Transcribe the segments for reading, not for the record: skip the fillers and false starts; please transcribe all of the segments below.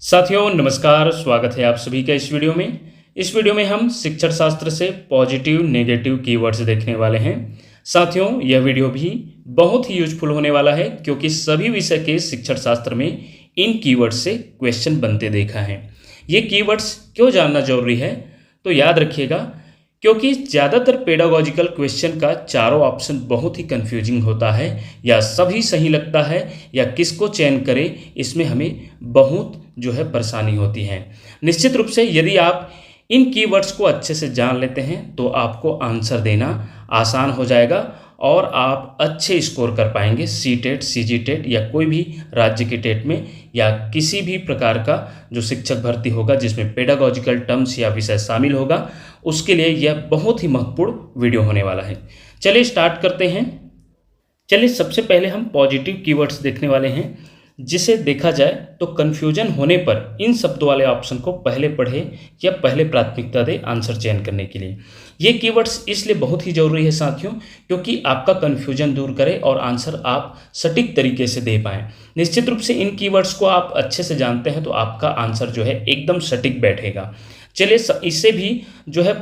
साथियों नमस्कार, स्वागत है आप सभी का इस वीडियो में। इस वीडियो में हम शिक्षण शास्त्र से पॉजिटिव नेगेटिव कीवर्ड्स देखने वाले हैं। साथियों यह वीडियो भी बहुत ही यूजफुल होने वाला है क्योंकि सभी विषय के शिक्षण शास्त्र में इन कीवर्ड्स से क्वेश्चन बनते देखा है। ये कीवर्ड्स क्यों जानना जरूरी है? तो याद रखिएगा क्योंकि ज़्यादातर पेडागॉजिकल क्वेश्चन का चारों ऑप्शन बहुत ही कंफ्यूजिंग होता है, या सभी सही लगता है या किसको चयन करें, इसमें हमें बहुत परेशानी होती है। निश्चित रूप से यदि आप इन कीवर्ड्स को अच्छे से जान लेते हैं तो आपको आंसर देना आसान हो जाएगा और आप अच्छे स्कोर कर पाएंगे सी टेट, सी जी टेट या कोई भी राज्य के टेट में, या किसी भी प्रकार का जो शिक्षक भर्ती होगा जिसमें पेडागॉजिकल टर्म्स या विषय शामिल होगा, उसके लिए यह बहुत ही महत्वपूर्ण वीडियो होने वाला है। चलिए स्टार्ट करते हैं। चलिए सबसे पहले हम पॉजिटिव कीवर्ड्स देखने वाले हैं, जिसे देखा जाए तो कन्फ्यूजन होने पर इन शब्दों वाले ऑप्शन को पहले पढ़ें या पहले प्राथमिकता दें आंसर चयन करने के लिए। ये कीवर्ड्स इसलिए बहुत ही जरूरी है साथियों क्योंकि आपका कन्फ्यूजन दूर करे और आंसर आप सटीक तरीके से दे पाएँ। निश्चित रूप से इन कीवर्ड्स को आप अच्छे से जानते हैं तो आपका आंसर एकदम सटीक बैठेगा। चलिए इससे भी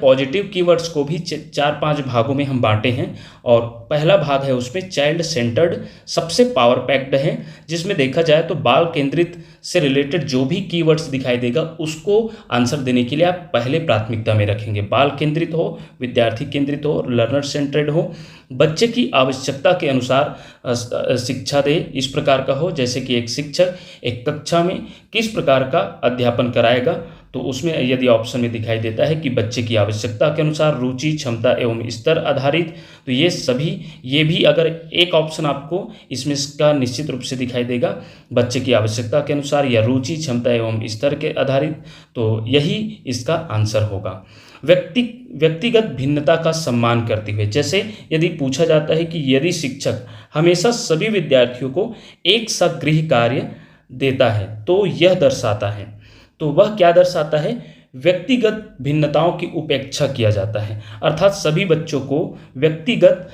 पॉजिटिव कीवर्ड्स को भी 4-5 भागों में हम बांटे हैं, और पहला भाग है उसमें चाइल्ड सेंटर्ड सबसे पावर पैक्ड है, जिसमें देखा जाए तो बाल केंद्रित से रिलेटेड जो भी कीवर्ड्स दिखाई देगा उसको आंसर देने के लिए आप पहले प्राथमिकता में रखेंगे। बाल केंद्रित हो, विद्यार्थी केंद्रित हो, लर्नर सेंटर्ड हो, बच्चे की आवश्यकता के अनुसार शिक्षा दे, इस प्रकार का हो। जैसे कि एक शिक्षक एक कक्षा में किस प्रकार का अध्यापन कराएगा, तो उसमें यदि ऑप्शन में दिखाई देता है कि बच्चे की आवश्यकता के अनुसार, रुचि, क्षमता एवं स्तर आधारित, तो ये भी अगर एक ऑप्शन आपको इसमें इसका निश्चित रूप से दिखाई देगा बच्चे की आवश्यकता के अनुसार या रुचि, क्षमता एवं स्तर के आधारित, तो यही इसका आंसर होगा। व्यक्तिगत भिन्नता का सम्मान करते हुए, जैसे यदि पूछा जाता है कि यदि शिक्षक हमेशा सभी विद्यार्थियों को एक सा गृह कार्य देता है तो यह दर्शाता है, तो वह क्या दर्शाता है? व्यक्तिगत भिन्नताओं की उपेक्षा किया जाता है, अर्थात सभी बच्चों को व्यक्तिगत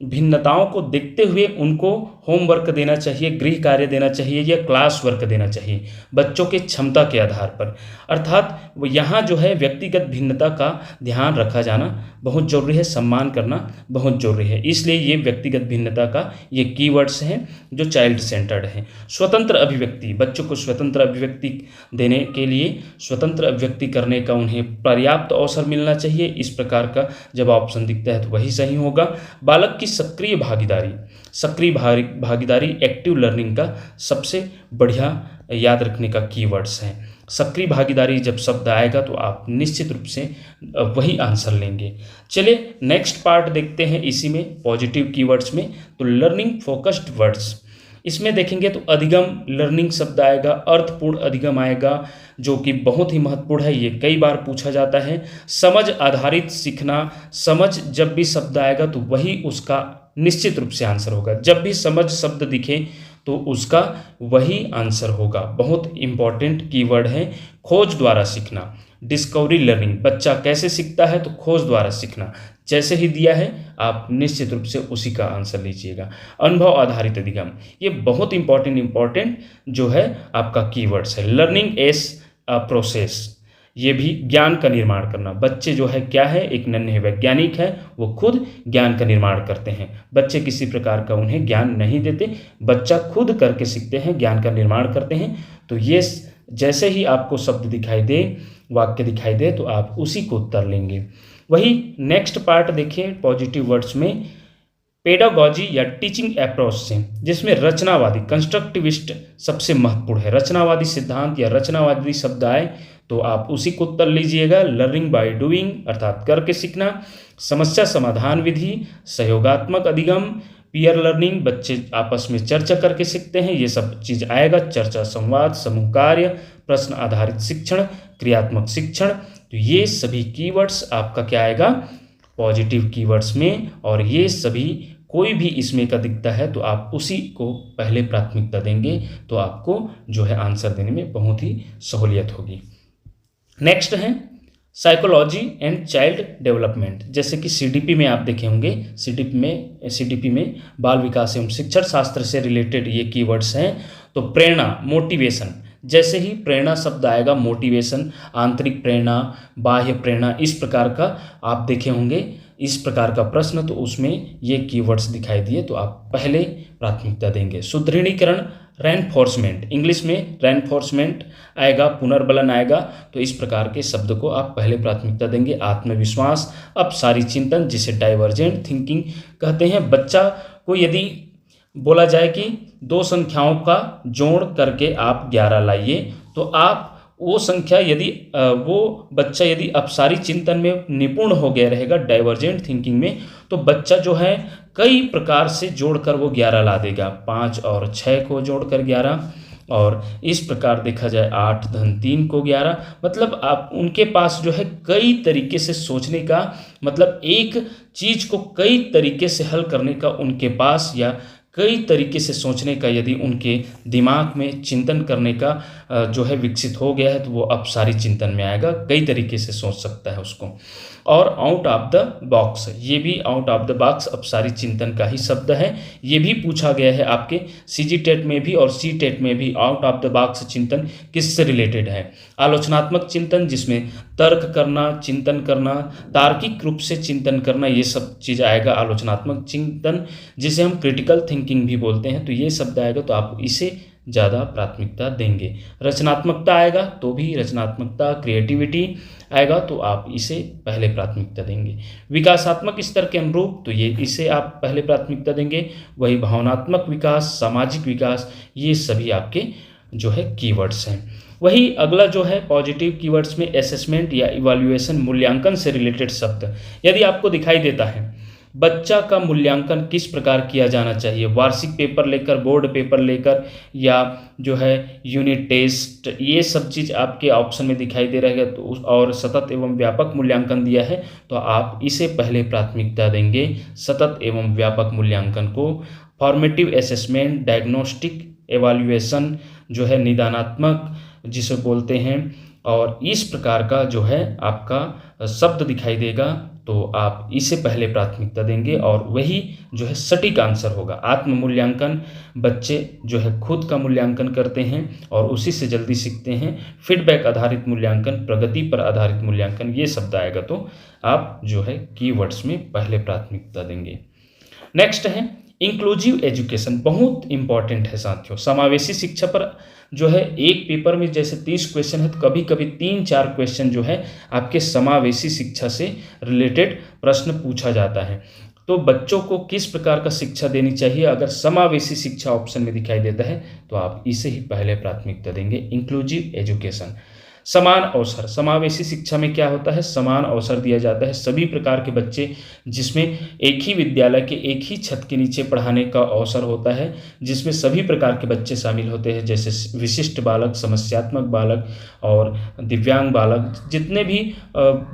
भिन्नताओं को देखते हुए उनको होमवर्क देना चाहिए, गृह कार्य देना चाहिए या क्लास वर्क देना चाहिए बच्चों के क्षमता के आधार पर। अर्थात वो यहाँ व्यक्तिगत भिन्नता का ध्यान रखा जाना बहुत जरूरी है, सम्मान करना बहुत जरूरी है। इसलिए ये व्यक्तिगत भिन्नता का ये कीवर्ड्स हैं जो चाइल्ड सेंटर्ड हैं। स्वतंत्र अभिव्यक्ति, बच्चों को स्वतंत्र अभिव्यक्ति देने के लिए स्वतंत्र अभिव्यक्ति करने का उन्हें पर्याप्त अवसर मिलना चाहिए, इस प्रकार का जब ऑप्शन दिखता है तो वही सही होगा। बालक की सक्रिय भागीदारी एक्टिव लर्निंग का सबसे बढ़िया याद रखने का कीवर्ड्स है। सक्रिय भागीदारी जब शब्द आएगा तो आप निश्चित रूप से वही आंसर लेंगे। चलिए नेक्स्ट पार्ट देखते हैं इसी में पॉजिटिव कीवर्ड्स में, तो लर्निंग फोकस्ड वर्ड्स। इसमें देखेंगे तो अधिगम लर्निंग शब्द आएगा, अर्थपूर्ण अधिगम आएगा जो कि बहुत ही महत्वपूर्ण है, ये कई बार पूछा जाता है। समझ आधारित सीखना, समझ जब भी शब्द आएगा तो वही उसका निश्चित रूप से आंसर होगा। जब भी समझ शब्द दिखे तो उसका वही आंसर होगा। बहुत इंपॉर्टेंट कीवर्ड है। खोज द्वारा सीखना, डिस्कवरी लर्निंग, बच्चा कैसे सीखता है तो खोज द्वारा सीखना, जैसे ही दिया है आप निश्चित रूप से उसी का आंसर लीजिएगा। अनुभव आधारित अधिगम, ये बहुत इंपॉर्टेंट आपका कीवर्ड्स है। लर्निंग एज अ प्रोसेस, ये भी ज्ञान का निर्माण करना। बच्चे क्या है, एक नन्हे वैज्ञानिक है, वो खुद ज्ञान का निर्माण करते हैं। बच्चे किसी प्रकार का उन्हें ज्ञान नहीं देते, बच्चा खुद करके सीखते हैं, ज्ञान का निर्माण करते हैं। तो ये जैसे ही आपको शब्द दिखाई दे, वाक्य दिखाई दे, तो आप उसी को उत्तर लेंगे। वही नेक्स्ट पार्ट देखिए पॉजिटिव वर्ड्स में, पेडागॉजी या टीचिंग अप्रोच से, जिसमें रचनावादी कंस्ट्रक्टिविस्ट सबसे महत्वपूर्ण है। रचनावादी सिद्धांत या रचनावादी शब्द आए तो आप उसी को उत्तर लीजिएगा। लर्निंग बाय डूइंग अर्थात करके सीखना, समस्या समाधान विधि, सहयोगात्मक अधिगम, पीयर लर्निंग, बच्चे आपस में चर्चा करके सीखते हैं, ये सब चीज़ आएगा। चर्चा संवाद, समूह कार्य, प्रश्न आधारित शिक्षण, क्रियात्मक शिक्षण, तो ये सभी कीवर्ड्स आपका क्या आएगा पॉजिटिव कीवर्ड्स में, और ये सभी कोई भी इसमें का दिखता है तो आप उसी को पहले प्राथमिकता देंगे, तो आपको आंसर देने में बहुत ही सहूलियत होगी। नेक्स्ट है साइकोलॉजी एंड चाइल्ड डेवलपमेंट, जैसे कि सीडीपी में आप देखे होंगे, सीडीपी में बाल विकास एवं शिक्षण शास्त्र से रिलेटेड ये कीवर्ड्स हैं। तो प्रेरणा, मोटिवेशन, जैसे ही प्रेरणा शब्द आएगा, मोटिवेशन, आंतरिक प्रेरणा, बाह्य प्रेरणा, इस प्रकार का आप देखे होंगे इस प्रकार का प्रश्न, तो उसमें ये कीवर्ड्स दिखाई दिए तो आप पहले प्राथमिकता देंगे। सुदृढ़ीकरण, रेनफोर्समेंट, इंग्लिश में रेनफोर्समेंट आएगा, पुनर्बलन आएगा, तो इस प्रकार के शब्द को आप पहले प्राथमिकता देंगे। आत्मविश्वास, अपसारी चिंतन, जिसे डाइवर्जेंट थिंकिंग कहते हैं। बच्चा को यदि बोला जाए कि दो संख्याओं का जोड़ करके आप 11 लाइए, तो आप वो संख्या यदि वो बच्चा यदि अपसारी चिंतन में निपुण हो गया रहेगा, डाइवर्जेंट थिंकिंग में, तो बच्चा जो है कई प्रकार से जोड़कर वो 11 ला देगा। 5 और 6 को जोड़कर 11, और इस प्रकार देखा जाए 8 धन 3 को 11, मतलब आप उनके पास जो है कई तरीके से सोचने का, मतलब एक चीज को कई तरीके से हल करने का उनके पास, या कई तरीके से सोचने का यदि उनके दिमाग में चिंतन करने का जो है विकसित हो गया है, तो वो अपसारी चिंतन में आएगा, कई तरीके से सोच सकता है उसको। और आउट ऑफ द बॉक्स, ये भी आउट ऑफ द बॉक्स अपसारी चिंतन का ही शब्द है। ये भी पूछा गया है आपके सीजी टेट में भी और सी टेट में भी, आउट ऑफ द बॉक्स चिंतन किससे रिलेटेड है। आलोचनात्मक चिंतन, जिसमें तर्क करना, चिंतन करना, तार्किक रूप से चिंतन करना, ये सब चीज़ आएगा आलोचनात्मक चिंतन, जिसे हम क्रिटिकल थिंकिंग भी बोलते हैं, तो ये शब्द आएगा तो आप इसे ज़्यादा प्राथमिकता देंगे। रचनात्मकता आएगा तो भी रचनात्मकता, क्रिएटिविटी आएगा तो आप इसे पहले प्राथमिकता देंगे। विकासात्मक स्तर के अनुरूप, तो ये इसे आप पहले प्राथमिकता देंगे। वही भावनात्मक विकास, सामाजिक विकास, ये सभी आपके जो है कीवर्ड्स हैं। वही अगला जो है पॉजिटिव कीवर्ड्स में असेसमेंट या इवैल्यूएशन, मूल्यांकन से रिलेटेड शब्द यदि आपको दिखाई देता है, बच्चा का मूल्यांकन किस प्रकार किया जाना चाहिए, वार्षिक पेपर लेकर, बोर्ड पेपर लेकर, या जो है यूनिट टेस्ट, ये सब चीज़ आपके ऑप्शन में दिखाई दे रहा है, तो और सतत एवं व्यापक मूल्यांकन दिया है, तो आप इसे पहले प्राथमिकता देंगे, सतत एवं व्यापक मूल्यांकन को। फॉर्मेटिव असेसमेंट, डायग्नोस्टिक एवैल्यूएशन, जो है निदानात्मक जिसे बोलते हैं, और इस प्रकार का जो है आपका शब्द दिखाई देगा, तो आप इसे पहले प्राथमिकता देंगे, और वही जो है सटीक आंसर होगा। आत्म मूल्यांकन, बच्चे जो है खुद का मूल्यांकन करते हैं और उसी से जल्दी सीखते हैं। फीडबैक आधारित मूल्यांकन, प्रगति पर आधारित मूल्यांकन, ये शब्द आएगा तो आप जो है कीवर्ड्स में पहले प्राथमिकता देंगे। नेक्स्ट है इंक्लूसिव एजुकेशन, बहुत इंपॉर्टेंट है साथियों। समावेशी शिक्षा पर जो है एक पेपर में जैसे 30 क्वेश्चन है, तो कभी कभी 3-4 क्वेश्चन जो है आपके समावेशी शिक्षा से रिलेटेड प्रश्न पूछा जाता है। तो बच्चों को किस प्रकार का शिक्षा देनी चाहिए, अगर समावेशी शिक्षा ऑप्शन में दिखाई देता है, तो आप इसे ही पहले प्राथमिकता देंगे, इंक्लूसिव एजुकेशन। समान अवसर, समावेशी शिक्षा में क्या होता है, समान अवसर दिया जाता है सभी प्रकार के बच्चे, जिसमें एक ही विद्यालय के एक ही छत के नीचे पढ़ाने का अवसर होता है, जिसमें सभी प्रकार के बच्चे शामिल होते हैं, जैसे विशिष्ट बालक, समस्यात्मक बालक और दिव्यांग बालक, जितने भी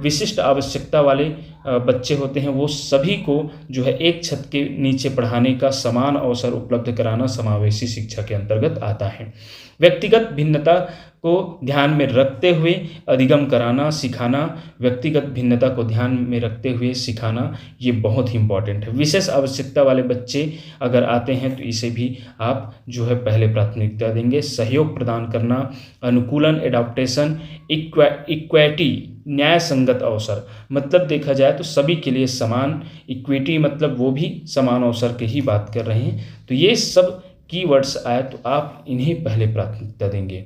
विशिष्ट आवश्यकता वाले बच्चे होते हैं, वो सभी को जो है एक छत के नीचे पढ़ाने का समान अवसर उपलब्ध कराना समावेशी शिक्षा के अंतर्गत आता है। व्यक्तिगत भिन्नता को ध्यान में रखते हुए अधिगम कराना, सिखाना, व्यक्तिगत भिन्नता को ध्यान में रखते हुए सिखाना, ये बहुत ही इंपॉर्टेंट है। विशेष आवश्यकता वाले बच्चे अगर आते हैं तो इसे भी आप जो है पहले प्राथमिकता देंगे। सहयोग प्रदान करना, अनुकूलन, एडाप्टेशन, इक्विटी, न्याय संगत अवसर, मतलब देखा जाए तो सभी के लिए समान, इक्विटी मतलब वो भी समान अवसर की ही बात कर रहे हैं। तो ये सब कीवर्ड्स आए तो आप इन्हें पहले प्राथमिकता देंगे।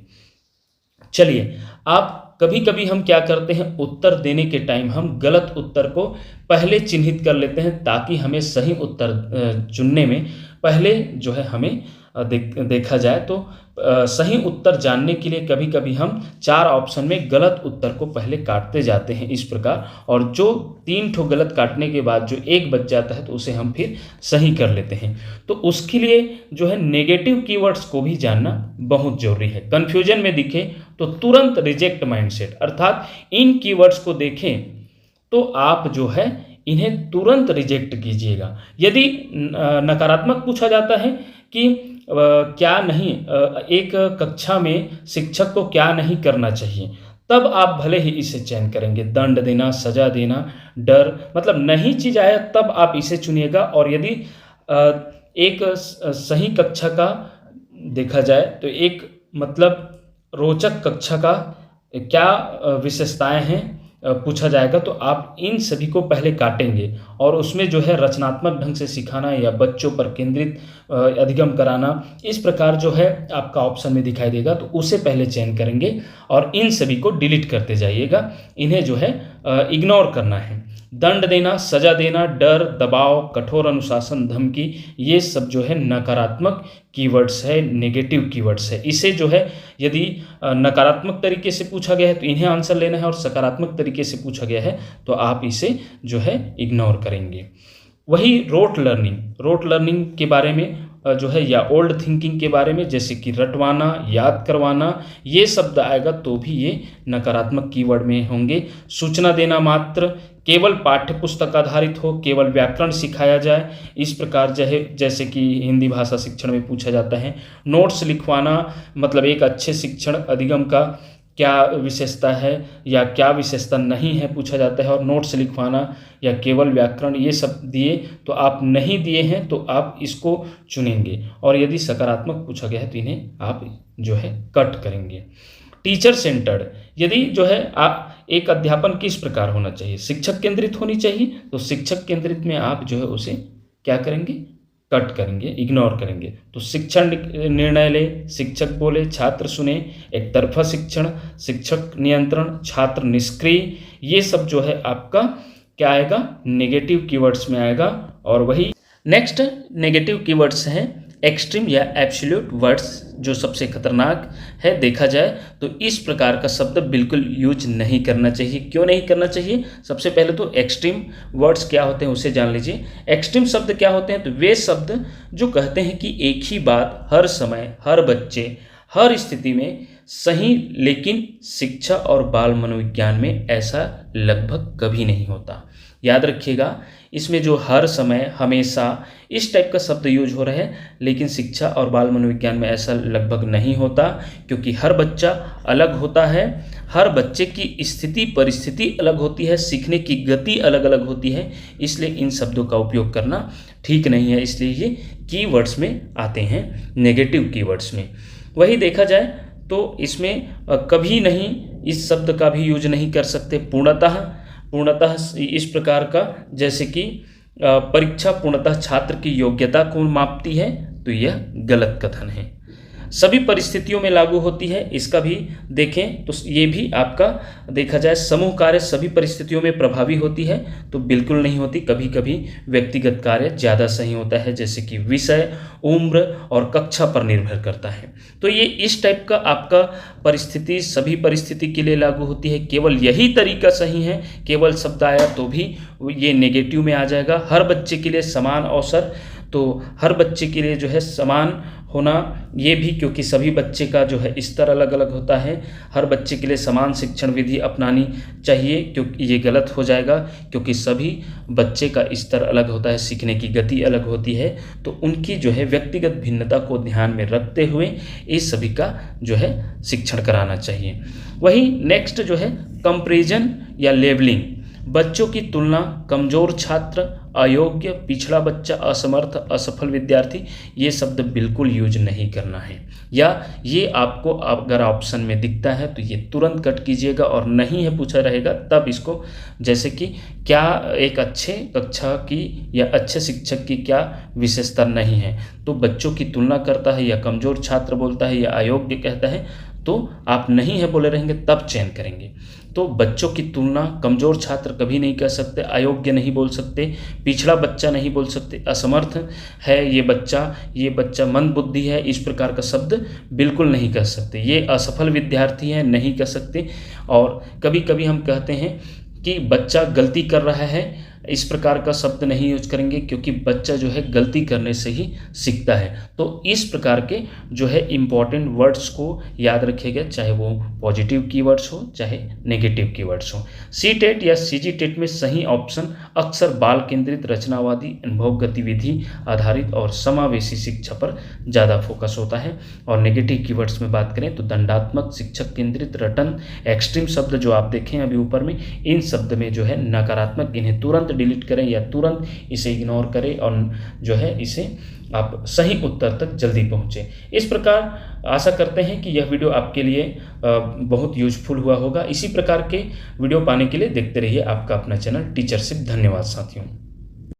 चलिए, आप कभी कभी हम क्या करते हैं, उत्तर देने के टाइम हम गलत उत्तर को पहले चिन्हित कर लेते हैं, ताकि हमें सही उत्तर चुनने में पहले जो है हमें देखा जाए तो सही उत्तर जानने के लिए कभी कभी हम 4 ऑप्शन में गलत उत्तर को पहले काटते जाते हैं इस प्रकार, और जो 3 ठो गलत काटने के बाद जो एक बच जाता है तो उसे हम फिर सही कर लेते हैं। तो उसके लिए जो है नेगेटिव कीवर्ड्स को भी जानना बहुत जरूरी है। कन्फ्यूजन में दिखे तो तुरंत रिजेक्ट माइंडसेट, अर्थात इन कीवर्ड्स को देखें तो आप जो है इन्हें तुरंत रिजेक्ट कीजिएगा। यदि नकारात्मक पूछा जाता है कि क्या नहीं, एक कक्षा में शिक्षक को क्या नहीं करना चाहिए, तब आप भले ही इसे चयन करेंगे। दंड देना, सजा देना, डर, मतलब नहीं चीज आया तब आप इसे चुनिएगा। और यदि एक सही कक्षा का देखा जाए तो एक मतलब रोचक कक्षा का क्या विशेषताएं हैं पूछा जाएगा, तो आप इन सभी को पहले काटेंगे और उसमें जो है रचनात्मक ढंग से सिखाना या बच्चों पर केंद्रित अधिगम कराना, इस प्रकार जो है आपका ऑप्शन में दिखाई देगा, तो उसे पहले चयन करेंगे और इन सभी को डिलीट करते जाइएगा। इन्हें जो है इग्नोर करना है। दंड देना, सजा देना, डर, दबाव, कठोर अनुशासन, धमकी, ये सब जो है नकारात्मक कीवर्ड्स है, नेगेटिव कीवर्ड्स है। इसे जो है यदि नकारात्मक तरीके से पूछा गया है तो इन्हें आंसर लेना है, और सकारात्मक तरीके से पूछा गया है तो आप इसे जो है इग्नोर करेंगे। वही रोट लर्निंग के बारे में जो है, या ओल्ड थिंकिंग के बारे में, जैसे कि रटवाना, याद करवाना, ये शब्द आएगा तो भी ये नकारात्मक कीवर्ड में होंगे। सूचना देना मात्र, केवल पाठ्य पुस्तक आधारित हो, केवल व्याकरण सिखाया जाए, इस प्रकार जैसे कि हिंदी भाषा शिक्षण में पूछा जाता है। नोट्स लिखवाना, मतलब एक अच्छे शिक्षण अधिगम का क्या विशेषता है या क्या विशेषता नहीं है पूछा जाता है। और नोट्स लिखवाना या केवल व्याकरण, ये सब दिए तो आप नहीं दिए हैं तो आप इसको चुनेंगे, और यदि सकारात्मक पूछा गया है तो इन्हें आप जो है कट करेंगे। टीचर सेंटर्ड, यदि जो है आप एक अध्यापन किस प्रकार होना चाहिए, शिक्षक केंद्रित होनी चाहिए, तो शिक्षक केंद्रित में आप जो है उसे क्या करेंगे, कट करेंगे, इग्नोर करेंगे। तो शिक्षण निर्णय ले, शिक्षक बोले, छात्र सुने, एक तरफा शिक्षण, शिक्षक नियंत्रण, छात्र निष्क्रिय, ये सब जो है आपका क्या आएगा, नेगेटिव कीवर्ड्स में आएगा। और वही नेक्स्ट नेगेटिव कीवर्ड्स हैं एक्सट्रीम या एब्सोल्यूट वर्ड्स, जो सबसे खतरनाक है देखा जाए तो। इस प्रकार का शब्द बिल्कुल यूज नहीं करना चाहिए। क्यों नहीं करना चाहिए? सबसे पहले तो एक्सट्रीम वर्ड्स क्या होते हैं उसे जान लीजिए। एक्सट्रीम शब्द क्या होते हैं? तो वे शब्द जो कहते हैं कि एक ही बात हर समय, हर बच्चे, हर स्थिति में सही, लेकिन शिक्षा और बाल मनोविज्ञान में ऐसा लगभग कभी नहीं होता। याद रखिएगा, इसमें जो हर समय, हमेशा, इस टाइप का शब्द यूज हो रहा है, लेकिन शिक्षा और बाल मनोविज्ञान में ऐसा लगभग नहीं होता, क्योंकि हर बच्चा अलग होता है, हर बच्चे की स्थिति परिस्थिति अलग होती है, सीखने की गति अलग अलग होती है, इसलिए इन शब्दों का उपयोग करना ठीक नहीं है। इसलिए ये कीवर्ड्स में आते हैं, नेगेटिव कीवर्ड्स में। वही देखा जाए तो इसमें कभी नहीं इस शब्द का भी यूज नहीं कर सकते। पूर्णतः इस प्रकार का, जैसे कि परीक्षा पूर्णतः छात्र की योग्यता को मापती है, तो यह गलत कथन है। सभी परिस्थितियों में लागू होती है, इसका भी देखें तो ये भी आपका देखा जाए। समूह कार्य सभी परिस्थितियों में प्रभावी होती है, तो बिल्कुल नहीं होती। कभी कभी व्यक्तिगत कार्य ज़्यादा सही होता है, जैसे कि विषय, उम्र और कक्षा पर निर्भर करता है। तो ये इस टाइप का आपका परिस्थिति सभी परिस्थिति के लिए लागू होती है। केवल यही तरीका सही है, केवल शब्द आया तो भी ये नेगेटिव में आ जाएगा। हर बच्चे के लिए समान अवसर, तो हर बच्चे के लिए जो है समान होना, ये भी क्योंकि सभी बच्चे का जो है स्तर अलग अलग होता है। हर बच्चे के लिए समान शिक्षण विधि अपनानी चाहिए, क्योंकि ये गलत हो जाएगा, क्योंकि सभी बच्चे का स्तर अलग होता है, सीखने की गति अलग होती है, तो उनकी जो है व्यक्तिगत भिन्नता को ध्यान में रखते हुए इस सभी का जो है शिक्षण कराना चाहिए। वही नेक्स्ट जो है कंपैरिजन या लेबलिंग, बच्चों की तुलना, कमजोर छात्र, अयोग्य, पिछड़ा बच्चा, असमर्थ, असफल विद्यार्थी, ये शब्द बिल्कुल यूज नहीं करना है। या ये आपको अगर ऑप्शन में दिखता है तो ये तुरंत कट कीजिएगा, और नहीं है पूछा रहेगा तब इसको, जैसे कि क्या एक अच्छे कक्षा की या अच्छे शिक्षक की क्या विशेषता नहीं है, तो बच्चों की तुलना करता है या कमजोर छात्र बोलता है या अयोग्य कहता है, तो आप नहीं है बोले रहेंगे तब चयन करेंगे। तो बच्चों की तुलना, कमज़ोर छात्र कभी नहीं कह सकते, अयोग्य नहीं बोल सकते, पिछड़ा बच्चा नहीं बोल सकते, असमर्थ है ये बच्चा मंद बुद्धि है, इस प्रकार का शब्द बिल्कुल नहीं कह सकते। ये असफल विद्यार्थी है, नहीं कह सकते। और कभी कभी हम कहते हैं कि बच्चा गलती कर रहा है, इस प्रकार का शब्द नहीं यूज करेंगे, क्योंकि बच्चा जो है गलती करने से ही सीखता है। तो इस प्रकार के जो है इम्पॉर्टेंट वर्ड्स को याद रखिएगा, चाहे वो पॉजिटिव कीवर्ड्स हो चाहे नेगेटिव कीवर्ड्स हो। सी टेट या सीजी टेट में सही ऑप्शन अक्सर बाल केंद्रित, रचनावादी, अनुभव गतिविधि आधारित और समावेशी शिक्षा पर ज़्यादा फोकस होता है। और नेगेटिव कीवर्ड्स में बात करें तो दंडात्मक, शिक्षक केंद्रित, रटन, एक्सट्रीम शब्द जो आप देखें अभी ऊपर में, इन शब्द में जो है नकारात्मक, इन्हें तुरंत डिलीट करें या तुरंत इसे इग्नोर करें और जो है इसे आप सही उत्तर तक जल्दी पहुँचें। इस प्रकार आशा करते हैं कि यह वीडियो आपके लिए बहुत यूजफुल हुआ होगा। इसी प्रकार के वीडियो पाने के लिए देखते रहिए आपका अपना चैनल टीचरशिप। धन्यवाद साथियों।